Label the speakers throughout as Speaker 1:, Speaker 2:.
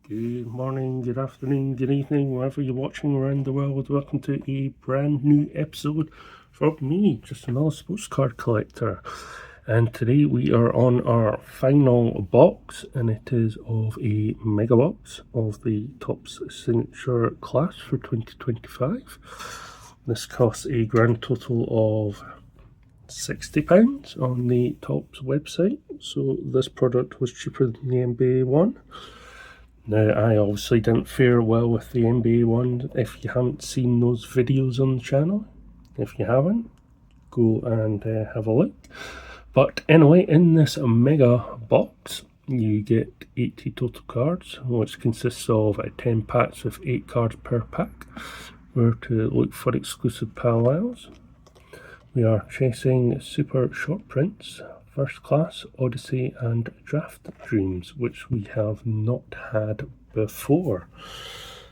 Speaker 1: Good morning, good afternoon, good evening, wherever you're watching around the world. Welcome to a brand new episode from me, just another sports card collector. And today we are on our final box, and it is of a mega box of the Topps Signature class for 2025. This costs a grand total of £60 on the Topps website, so this product was cheaper than the NBA one. Now, I obviously didn't fare well with the NBA one. If you haven't seen those videos on the channel, if you haven't, go and have a look. But anyway, in this mega box, you get 80 total cards, which consists of 10 packs with 8 cards per pack. We're to look for exclusive parallels. We are chasing super short prints, First Class, Odyssey and Draft Dreams, which we have not had before.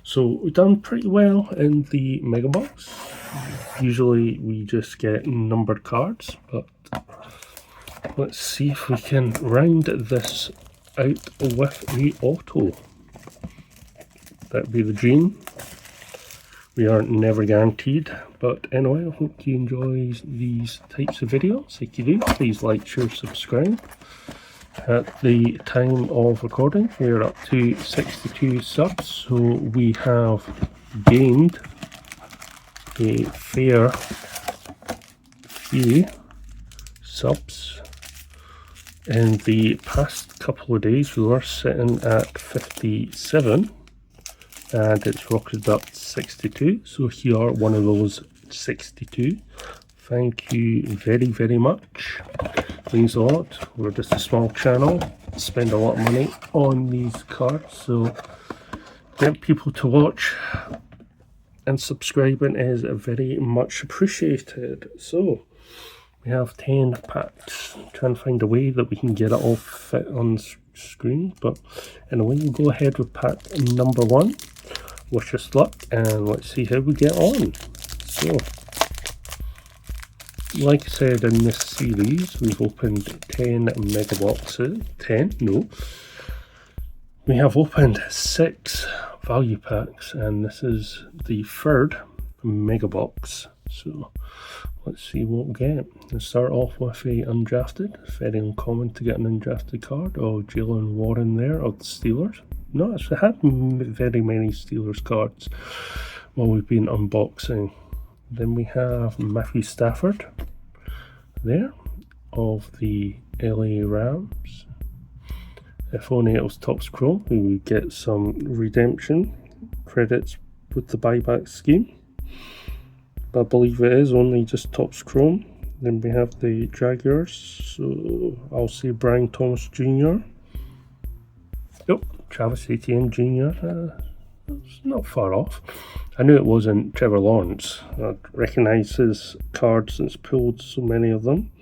Speaker 1: So we've done pretty well in the mega box. Usually we just get numbered cards, but let's see if we can round this out with the auto. That'd be the dream. We are never guaranteed, but anyway, I hope you enjoy these types of videos. If you do, please like, share, subscribe. At the time of recording, we're up to 62 subs, so we have gained a fair few subs. In the past couple of days, we were sitting at 57. And it's rocketed up to 62, so here are one of those 62. Thank you very, very much. Means a lot. We're just a small channel, spend a lot of money on these cards, so get people to watch and subscribing is very much appreciated. So we have 10 packs. Trying to find a way that we can get it all fit on screen, but anyway, we'll go ahead with pack number 1. Wish us luck, and let's see how we get on. So, like I said, in this series, we've opened 10 mega boxes. 10? No. We have opened 6 value packs, and this is the 3rd mega box. So, let's see what we get. Let's start off with a undrafted. Very uncommon to get an undrafted card of Jalen Warren there of the Steelers. No, actually had very many Steelers cards while we've been unboxing. Then we have Matthew Stafford there of the LA Rams. If only it was Topps Chrome, we would get some redemption credits with the buyback scheme. But I believe it is only just Topps Chrome. Then we have the Jaguars, so I'll say Brian Thomas Jr. Yep, Travis Etienne Jr. It's not far off. I knew it wasn't Trevor Lawrence. I recognise his cards since pulled so many of them.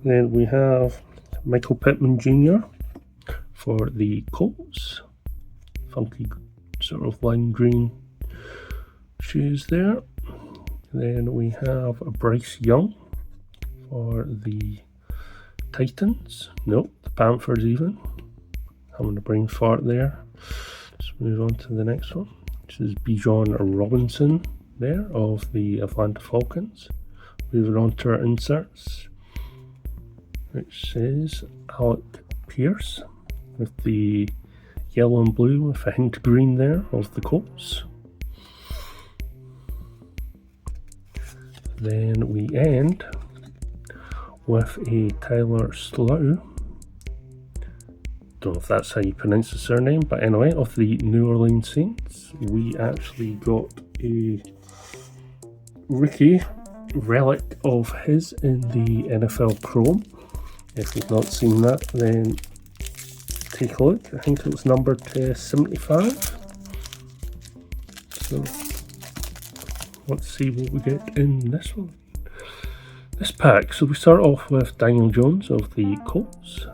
Speaker 1: Then we have Michael Pittman Jr. for the Colts. Funky sort of lime green shoes there. Then we have Bryce Young for the Titans. Nope, the Panthers even. Having a brain fart there. Let's move on to the next one, which is Bijan Robinson there of the Atlanta Falcons. Moving on to our inserts, which says Alec Pierce with the yellow and blue with a hint of green there of the Colts. Then we end with a Tyler Slough. Don't know if that's how you pronounce the surname, but anyway, of the New Orleans Saints. We actually got a rookie relic of his in the NFL Chrome. If you've not seen that, then take a look. I think it was numbered to 75. So let's see what we get in this one. This pack. So we start off with Daniel Jones of the Colts.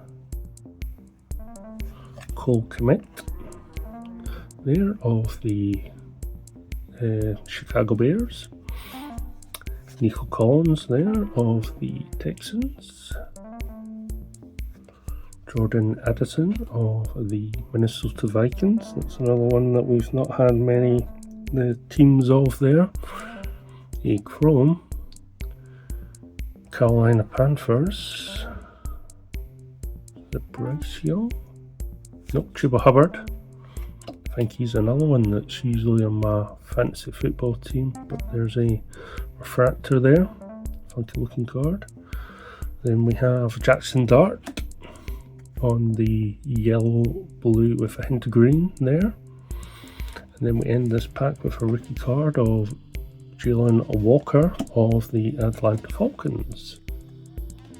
Speaker 1: Cole Kmet there of the Chicago Bears. Nico Collins there of the Texans. Jordan Addison of the Minnesota Vikings. That's another one that we've not had many the teams of there. A chrome, Carolina Panthers. The Bryce Young? Nope, Chuba Hubbard. I think he's another one that's usually on my fantasy football team, but there's a refractor there. Funky looking card. Then we have Jackson Dart on the yellow, blue with a hint of green there. And then we end this pack with a rookie card of Jalen Walker of the Atlanta Falcons.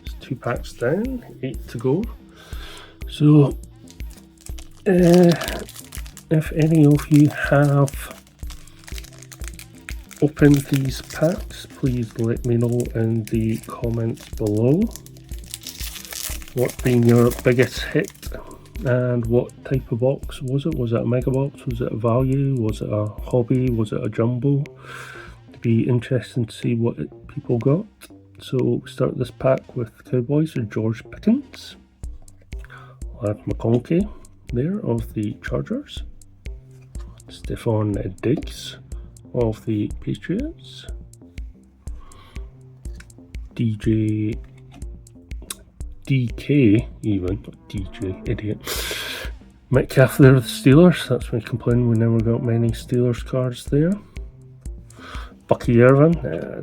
Speaker 1: It's 2 packs down, 8 to go. So, if any of you have opened these packs, please let me know in the comments below what's been your biggest hit and what type of box was it? Was it a mega box? Was it a value? Was it a hobby? Was it a jumbo? It'd be interesting to see what people got. So we'll start this pack with Cowboys or George Pickens. Lad McConkey there of the Chargers. Stephon Diggs of the Patriots. DK even, not DJ, idiot. Metcalf there of the Steelers. That's my complaint, we never got many Steelers cards there. Bucky Irvin,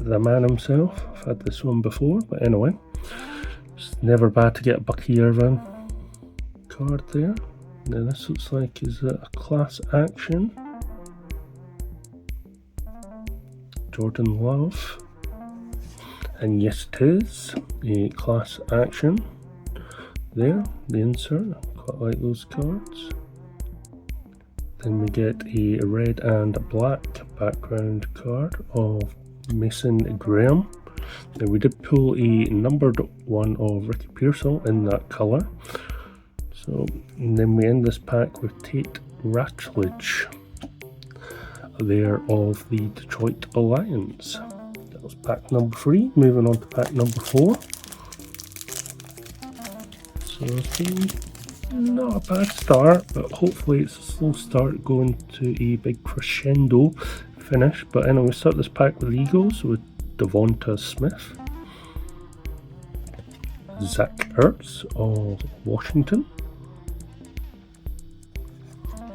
Speaker 1: the man himself. I've had this one before, but anyway. It's never bad to get a Bucky Irvin card there. Now this looks like is a class action. Jordan Love. And yes, it is a class action. There, the insert. Quite like those cards. Then we get a red and black background card of Mason Graham. Now we did pull a numbered one of Ricky Pearsall in that colour. So, and then we end this pack with Tate Ratledge there of the Detroit Lions. That was pack number 3. Moving on to pack number 4. So it's been not a bad start, but hopefully it's a slow start going to a big crescendo finish. But anyway, we start this pack with Eagles with Devonta Smith. Zach Ertz of Washington.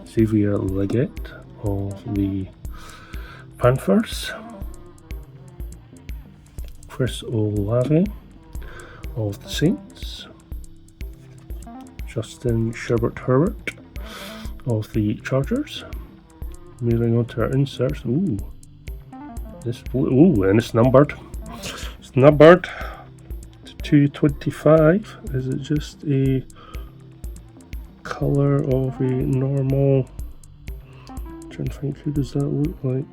Speaker 1: Xavier Legette of the Panthers. Chris Olave of the Saints. Justin Herbert of the Chargers. Moving on to our inserts. And it's numbered. It's numbered to 225. Is it just a colour of a normal? I'm trying to think, who does that look like?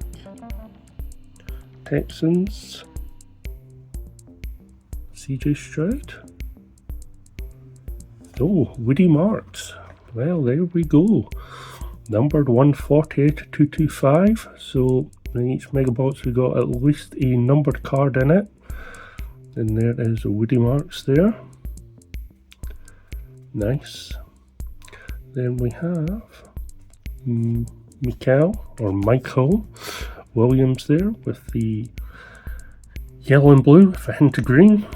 Speaker 1: Texans. CJ Stroud. Oh, Woody Marks. Well, there we go. Numbered 148 to 225. So in each mega box we got at least a numbered card in it. And there is a Woody Marks there. Nice. Then we have Michael Williams there with the yellow and blue with a hint of green,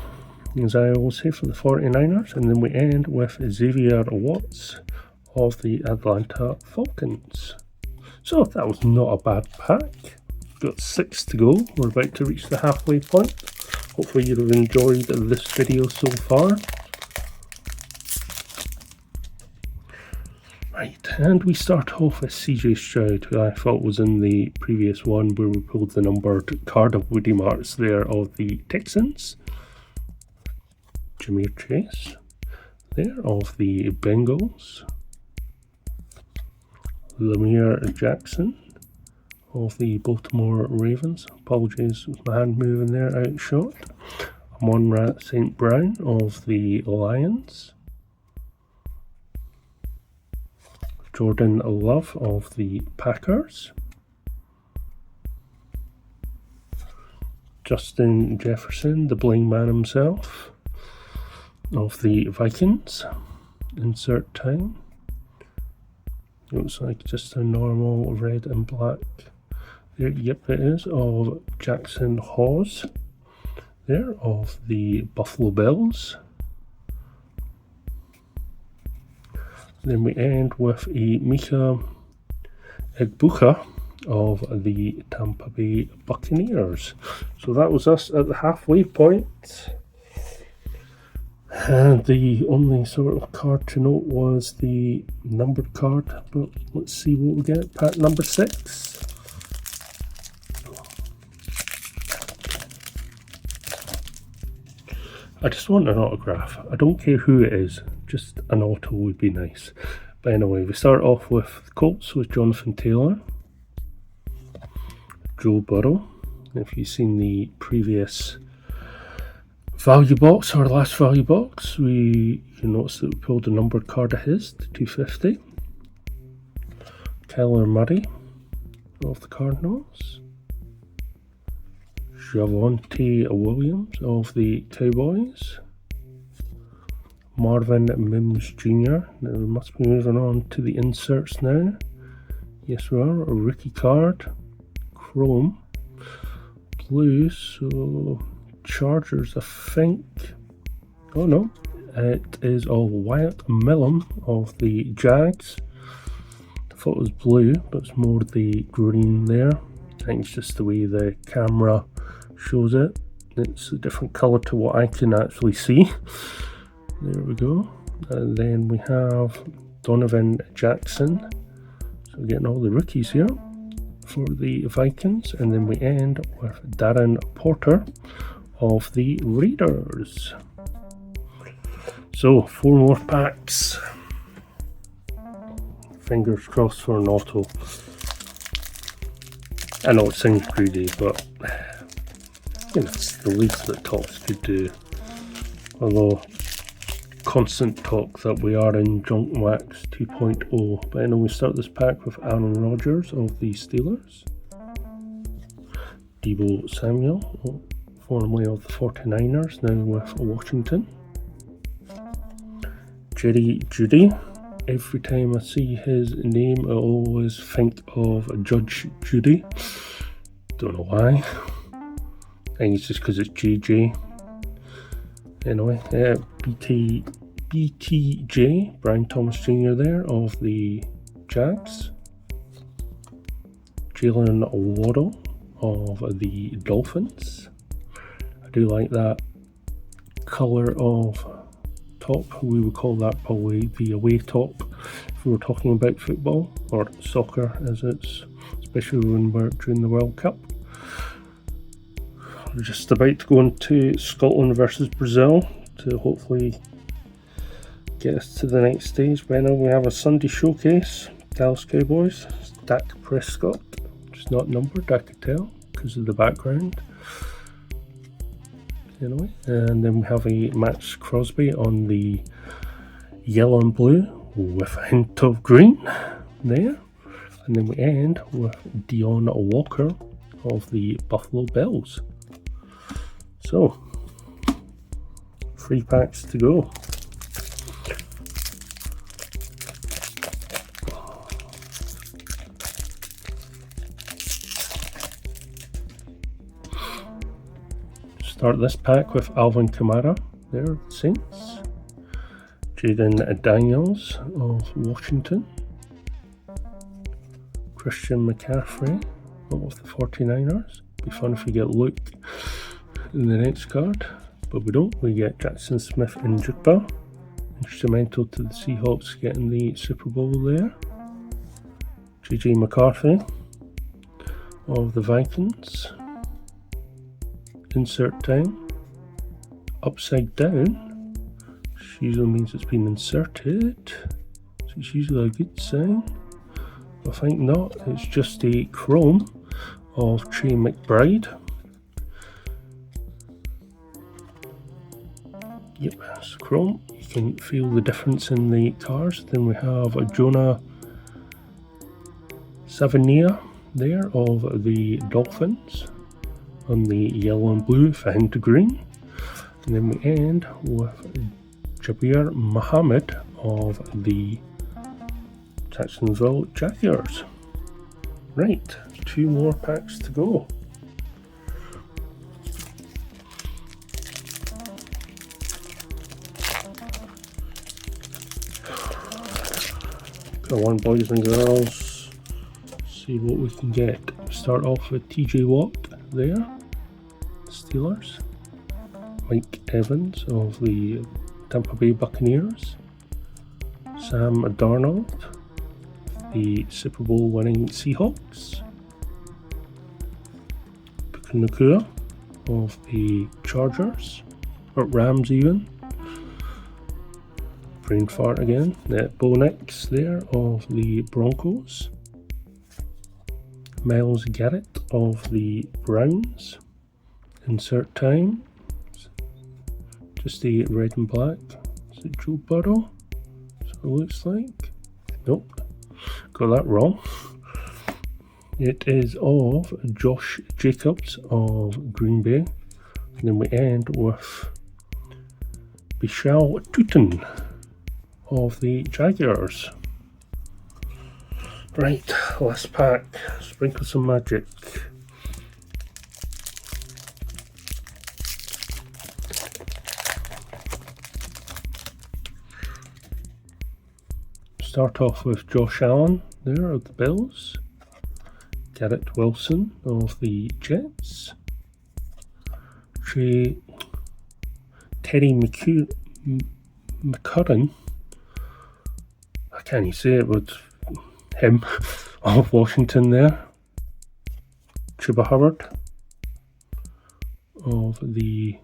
Speaker 1: as I always say, for the 49ers. And then we end with Xavier Watts of the Atlanta Falcons. So that was not a bad pack. Got 6 to go. We're about to reach the halfway point. Hopefully you've enjoyed this video so far. Right, and we start off with CJ Stroud, who I thought was in the previous one where we pulled the numbered card of Woody Marks there of the Texans. Ja'Marr Chase there of the Bengals. Lamar Jackson of the Baltimore Ravens. Apologies with my hand moving there out short. Amon-Ra St. Brown of the Lions. Jordan Love of the Packers. Justin Jefferson, the bling man himself, of the Vikings. insert time. Looks like just a normal red and black. There, yep, it is, of Jackson Hawes there, of the Buffalo Bills. Then we end with a Mika Egbuka of the Tampa Bay Buccaneers. So that was us at the halfway point. And the only sort of card to note was the numbered card, but let's see what we get. Pack number 6. I just want an autograph. I don't care who it is, just an auto would be nice. But anyway, we start off with Colts with Jonathan Taylor, Joe Burrow. If you've seen the previous value box, or last value box, you notice that we pulled a numbered card of his to 250. Kyler Murray of the Cardinals. Javonte Williams of the Cowboys. Marvin Mims Jr. Now we must be moving on to the inserts now. Yes, we are. A rookie card. Chrome. Blue, so Chargers, I think. Oh no, it is of Wyatt Millum of the Jags. I thought it was blue, but it's more the green there. I think it's just the way the camera shows it. It's a different colour to what I can actually see. There we go. And then we have Donovan Jackson. So we're getting all the rookies here for the Vikings. And then we end with Darren Porter of the Raiders. So 4 more packs. Fingers crossed for an auto. I know it sounds greedy, but it's the least that Topps could do. Although constant talk that we are in Junk Wax 2.0. But anyway, we start this pack with Aaron Rodgers of the Steelers. Deebo Samuel, formerly of the 49ers, now with Washington. Jerry Jeudy. Every time I see his name, I always think of Judge Judy. Don't know why. I think it's just because it's JJ. Anyway, BTJ, Brian Thomas Jr. there of the Jags. Jalen Waddle of the Dolphins. I do like that colour of top. We would call that probably the away top if we were talking about football or soccer, as it's, especially when we're during the World Cup. We're just about to go into Scotland versus Brazil to hopefully get us to the next stage. But now we have a Sunday showcase. Dallas Cowboys, Dak Prescott, just not numbered, I could tell because of the background. Anyway, and then we have a Max Crosby on the yellow and blue with a hint of green there. And then we end with Dion Walker of the Buffalo Bills. So, 3 packs to go. Start this pack with Alvin Kamara, there, Saints. Jaden Daniels of Washington. Christian McCaffrey of the 49ers. Be fun if we get Luke in the next card, but we don't. We get Jackson Smith and Jigba, instrumental to the Seahawks getting the Super Bowl there. JJ McCarthy of the Vikings. Insert time. Upside down, which usually means it's been inserted, so it's usually a good sign. I think not, it's just a chrome of Trey McBride. Yep, it's chrome. You can feel the difference in the cars. Then we have a Jonah Savania there of the Dolphins on the yellow and blue for hint of green. And then we end with Jabir Muhammad of the Jacksonville Jaguars. Right, 2 more packs to go. Go on, boys and girls. See what we can get. Start off with TJ Watt there, Steelers. Mike Evans of the Tampa Bay Buccaneers. Sam Darnold, the Super Bowl winning Seahawks. Puka Nacua of the Chargers, or Rams even. Brain fart again. Bo Nix there of the Broncos. Myles Garrett of the Browns. Insert time. Just the red and black. Is it Joe Burrow? That's what it looks like. Nope. Got that wrong. It is of Josh Jacobs of Green Bay. And then we end with Bichelle Tutin of the Jaguars. Right, last pack. Sprinkle some magic. Start off with Josh Allen there of the Bills. Garrett Wilson of the Jets. Terry McCurran, I can't even say it, but him of Washington there. Chuba Hubbard of the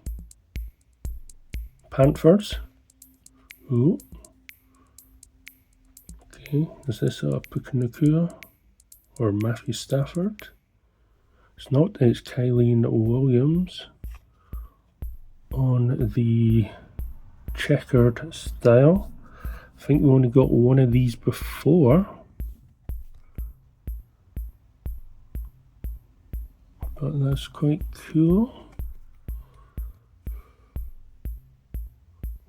Speaker 1: Panthers. Ooh. Okay, is this a Puka Nacua or Matthew Stafford? It's not, it's Kylie Williams on the checkered style. I think we only got one of these before, but that's quite cool.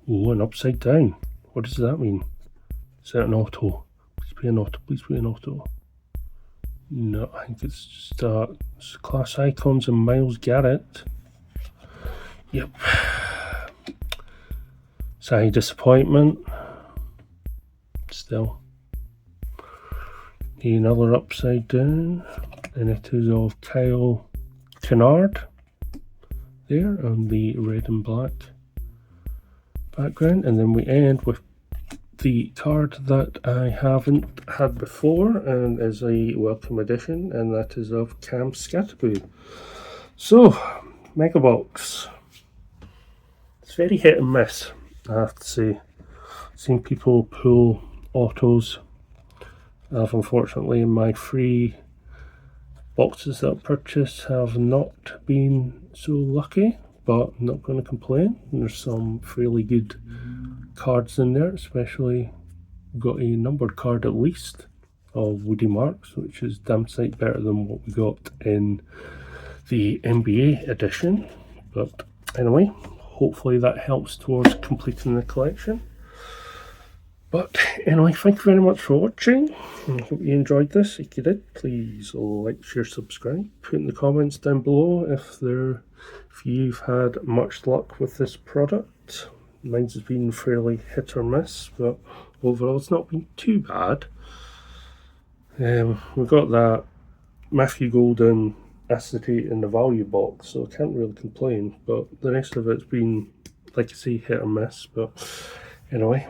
Speaker 1: Oh, and upside down. What does that mean? Is that an auto? Please be an auto. Please be an auto. No, I think it's just class icons and Myles Garrett. Yep. Sorry, disappointment. Still. Another upside down. And it is of Kyle Kennard there on the red and black background. And then we end with the card that I haven't had before and is a welcome addition, and that is of Cam Scatterby. So, Mega Box. It's very hit and miss, I have to say. I've seen people pull autos. I've unfortunately, in my free boxes that I've purchased, have not been so lucky, but I'm not going to complain. There's some fairly good cards in there, especially got a numbered card at least of Woody Marks, which is damn sight better than what we got in the NBA edition. But anyway, hopefully that helps towards completing the collection. But anyway, thank you very much for watching. I hope you enjoyed this. If you did, please like, share, subscribe. Put in the comments down below if you've had much luck with this product. Mine's been fairly hit or miss, but overall it's not been too bad. We've got that Matthew Golden acetate in the value box, so I can't really complain, but the rest of it's been, like I say, hit or miss. But anyway,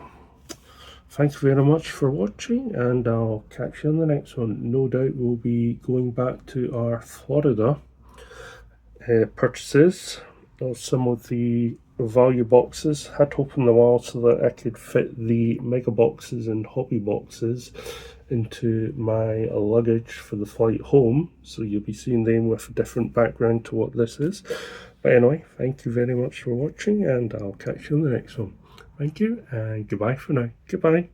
Speaker 1: thank you very much for watching, and I'll catch you on the next one. No doubt we'll be going back to our Florida purchases of some of the value boxes. Had to open them all so that I could fit the mega boxes and hobby boxes into my luggage for the flight home, so you'll be seeing them with a different background to what this is. But anyway, thank you very much for watching, and I'll catch you on the next one. Thank you, and goodbye for now. Goodbye.